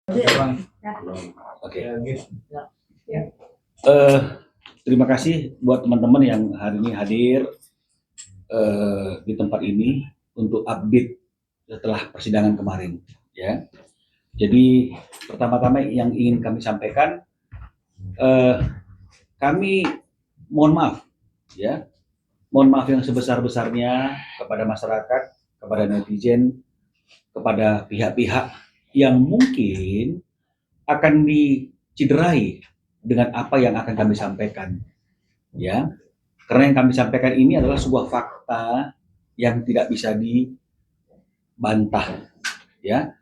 Oke. Terima kasih buat teman-teman yang hari ini hadir di tempat ini untuk update setelah persidangan kemarin. Ya. Jadi pertama-tama yang ingin kami sampaikan, kami mohon maaf, ya, mohon maaf yang sebesar-besarnya kepada masyarakat, kepada netizen, kepada pihak-pihak yang mungkin akan diciderai dengan apa yang akan kami sampaikan, ya, karena yang kami sampaikan ini adalah sebuah fakta yang tidak bisa dibantah, ya,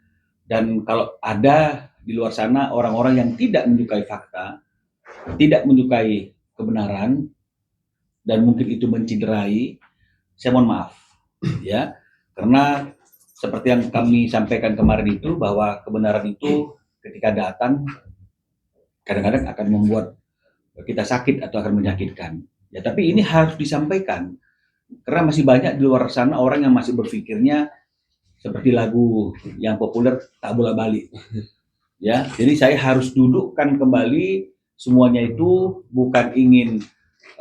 dan kalau ada di luar sana orang-orang yang tidak menyukai fakta, tidak menyukai kebenaran, dan mungkin itu menciderai, saya mohon maaf, ya, karena seperti yang kami sampaikan kemarin itu bahwa kebenaran itu ketika datang kadang-kadang akan membuat kita sakit atau akan menyakitkan. Ya, tapi ini harus disampaikan karena masih banyak di luar sana orang yang masih berpikirnya seperti lagu yang populer tak bola balik. Ya, jadi saya harus dudukkan kembali semuanya itu bukan ingin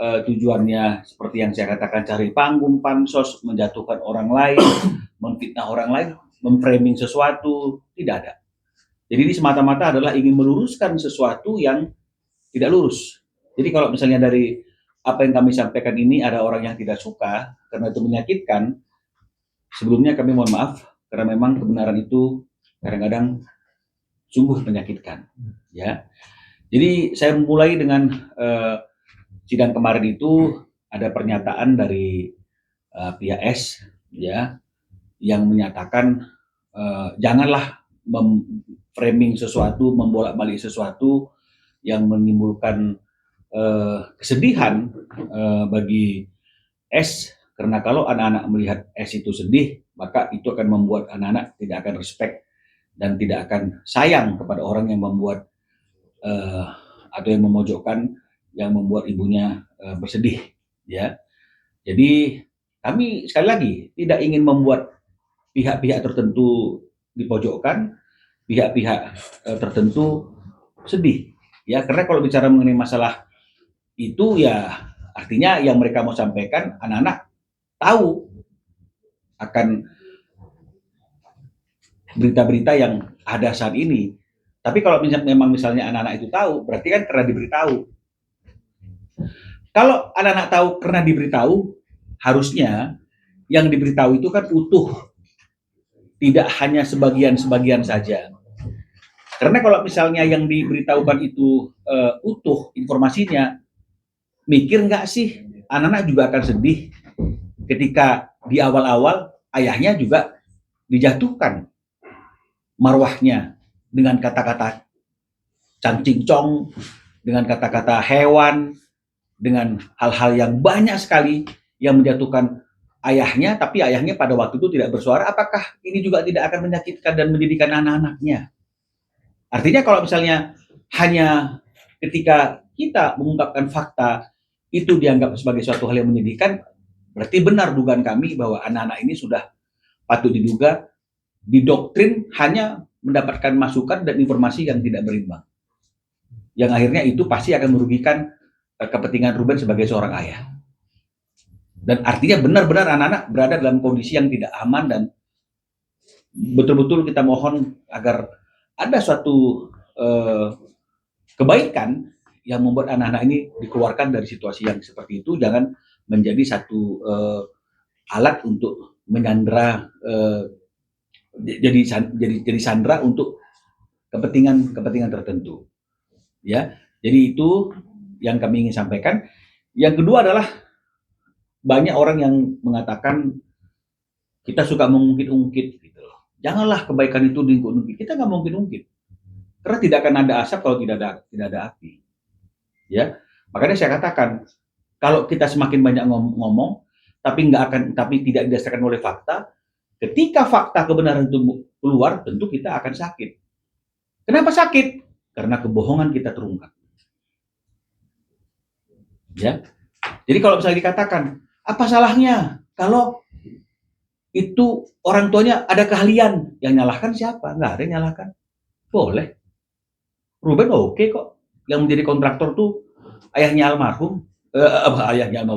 tujuannya seperti yang saya katakan cari panggung, pansos, menjatuhkan orang lain, memfitnah orang lain, memframing sesuatu, tidak ada. Jadi ini semata-mata adalah ingin meluruskan sesuatu yang tidak lurus. Jadi kalau misalnya dari apa yang kami sampaikan ini ada orang yang tidak suka karena itu menyakitkan, sebelumnya kami mohon maaf karena memang kebenaran itu kadang-kadang sungguh menyakitkan. Ya, jadi saya mulai dengan sidang kemarin itu ada pernyataan dari pihak S, ya, yang menyatakan janganlah framing sesuatu, membolak-balik sesuatu yang menimbulkan kesedihan bagi S, karena kalau anak-anak melihat S itu sedih, maka itu akan membuat anak-anak tidak akan respect dan tidak akan sayang kepada orang yang membuat atau yang memojokkan, yang membuat ibunya bersedih, ya. Jadi kami sekali lagi tidak ingin membuat pihak-pihak tertentu dipojokkan, pihak-pihak tertentu sedih, ya, karena kalau bicara mengenai masalah itu ya artinya yang mereka mau sampaikan anak-anak tahu akan berita-berita yang ada saat ini. Tapi kalau memang misalnya anak-anak itu tahu, berarti kan karena diberitahu. Kalau anak-anak tahu karena diberitahu, harusnya yang diberitahu itu kan utuh, tidak hanya sebagian-sebagian saja. Karena kalau misalnya yang diberitahukan itu utuh informasinya, mikir nggak sih anak-anak juga akan sedih ketika di awal-awal ayahnya juga dijatuhkan marwahnya dengan kata-kata cancingcong, dengan kata-kata hewan, dengan hal-hal yang banyak sekali yang menjatuhkan ayahnya, tapi ayahnya pada waktu itu tidak bersuara. Apakah ini juga tidak akan menyakitkan dan menjadikan anak-anaknya? Artinya kalau misalnya hanya ketika kita mengungkapkan fakta itu dianggap sebagai suatu hal yang menyedihkan, berarti benar dugaan kami bahwa anak-anak ini sudah patut diduga didoktrin hanya mendapatkan masukan dan informasi yang tidak berimbang. Yang akhirnya itu pasti akan merugikan kepentingan Ruben sebagai seorang ayah. Dan artinya benar-benar anak-anak berada dalam kondisi yang tidak aman dan betul-betul kita mohon agar ada suatu kebaikan yang membuat anak-anak ini dikeluarkan dari situasi yang seperti itu, jangan menjadi satu alat untuk menyandera, jadi sandera untuk kepentingan tertentu, ya. Jadi itu yang kami ingin sampaikan. Yang kedua adalah banyak orang yang mengatakan kita suka mengungkit-ungkit gitu loh. Janganlah kebaikan itu diungkit-ungkit. Kita nggak mungkin-ungkit. Karena tidak akan ada asap kalau tidak ada api. Ya. Makanya saya katakan kalau kita semakin banyak ngomong tapi tidak didasarkan oleh fakta, ketika fakta kebenaran itu keluar, tentu kita akan sakit. Kenapa sakit? Karena kebohongan kita terungkap. Ya. Jadi kalau misalnya dikatakan, apa salahnya kalau itu orang tuanya ada keahlian, yang nyalahkan siapa? Nggak ada yang nyalahkan. Boleh. Ruben oke kok. Yang menjadi kontraktor tuh ayahnya almarhum, ayahnya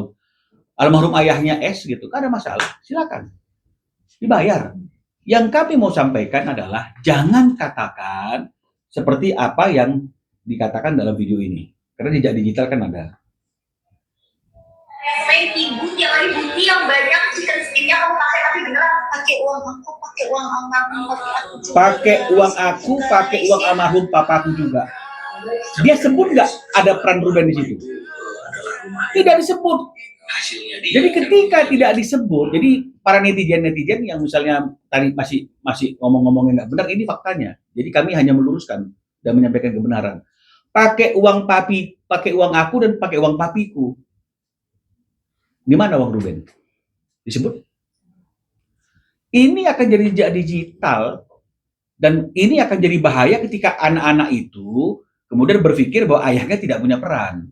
almarhum ayahnya S gitu, kan ada masalah. Silakan dibayar. Yang kami mau sampaikan adalah jangan katakan seperti apa yang dikatakan dalam video ini. Karena jejak digital kan ada. Main ibu yang ada bukti yang banyak chicken skinnya kamu pakai, tapi beneran pakai uang aku, pakai uang almarhum papaku juga. Pakai uang aku, pakai uang almarhum papaku juga. Dia sebut nggak ada peran Ruben di situ? Tidak disebut. Jadi ketika tidak disebut, jadi para netizen yang misalnya tadi masih ngomong-ngomongnya nggak benar, ini faktanya. Jadi kami hanya meluruskan dan menyampaikan kebenaran. Pakai uang papi, pakai uang aku dan pakai uang papiku. Di mana uang Ruben? Disebut. Ini akan jadi jejak digital dan ini akan jadi bahaya ketika anak-anak itu kemudian berpikir bahwa ayahnya tidak punya peran.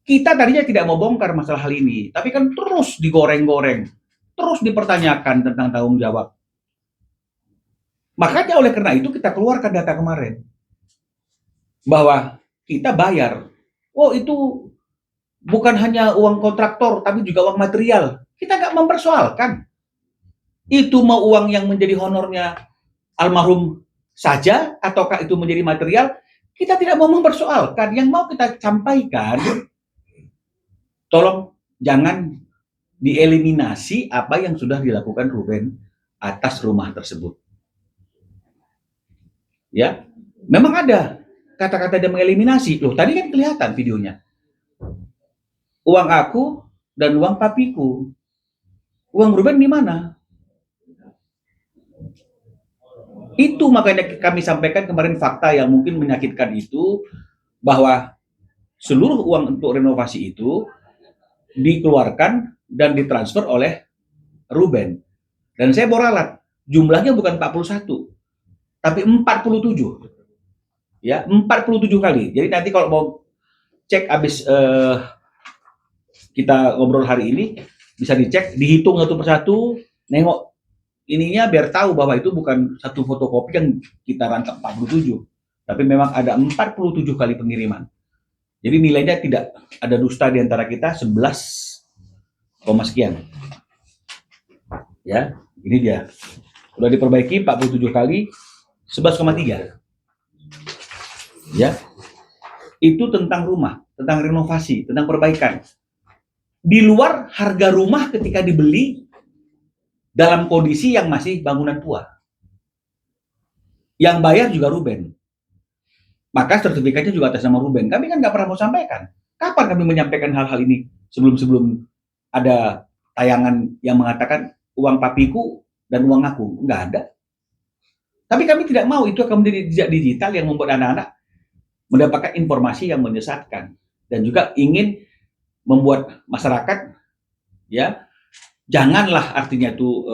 Kita tadinya tidak mau bongkar masalah hal ini, tapi kan terus digoreng-goreng, terus dipertanyakan tentang tanggung jawab. Makanya oleh karena itu kita keluarkan data kemarin bahwa kita bayar. Oh itu bukan hanya uang kontraktor, tapi juga uang material. Kita nggak mempersoalkan. Itu mau uang yang menjadi honornya almarhum saja, ataukah itu menjadi material, kita tidak mau mempersoalkan. Yang mau kita sampaikan, tolong jangan dieliminasi apa yang sudah dilakukan Ruben atas rumah tersebut. Ya, memang ada kata-kata dia mengeliminasi. Loh, tadi kan kelihatan videonya. Uang aku dan uang papiku. Uang Ruben di mana? Itu makanya kami sampaikan kemarin fakta yang mungkin menyakitkan itu, bahwa seluruh uang untuk renovasi itu dikeluarkan dan ditransfer oleh Ruben. Dan saya boralat, jumlahnya bukan 41, tapi 47. Ya, 47 kali. Jadi nanti kalau mau cek habis kita ngobrol hari ini, bisa dicek, dihitung satu persatu, nengok ininya biar tahu bahwa itu bukan satu fotokopi yang kita rangkap 47, tapi memang ada 47 kali pengiriman. Jadi nilainya tidak ada dusta di antara kita, 11, sekian. Ya, ini dia. Sudah diperbaiki 47 kali, 11,3. Ya. Itu tentang rumah, tentang renovasi, tentang perbaikan. Di luar harga rumah ketika dibeli dalam kondisi yang masih bangunan tua. Yang bayar juga Ruben. Maka sertifikatnya juga atas nama Ruben. Kami kan nggak pernah mau sampaikan. Kapan kami menyampaikan hal-hal ini sebelum ada tayangan yang mengatakan uang papiku dan uang aku? Nggak ada. Tapi kami tidak mau itu akan menjadi jejak digital yang membuat anak-anak mendapatkan informasi yang menyesatkan. Dan juga ingin membuat masyarakat, ya, janganlah artinya itu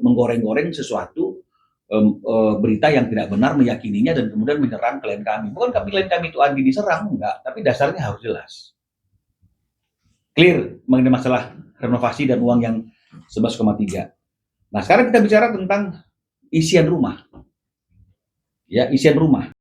menggoreng-goreng sesuatu berita yang tidak benar, meyakininya dan kemudian menyerang klien kami. Bukan klien kami itu anti diserang, enggak, tapi dasarnya harus jelas. Clear mengenai masalah renovasi dan uang yang 11,3. Nah, sekarang kita bicara tentang isian rumah. Ya, isian rumah.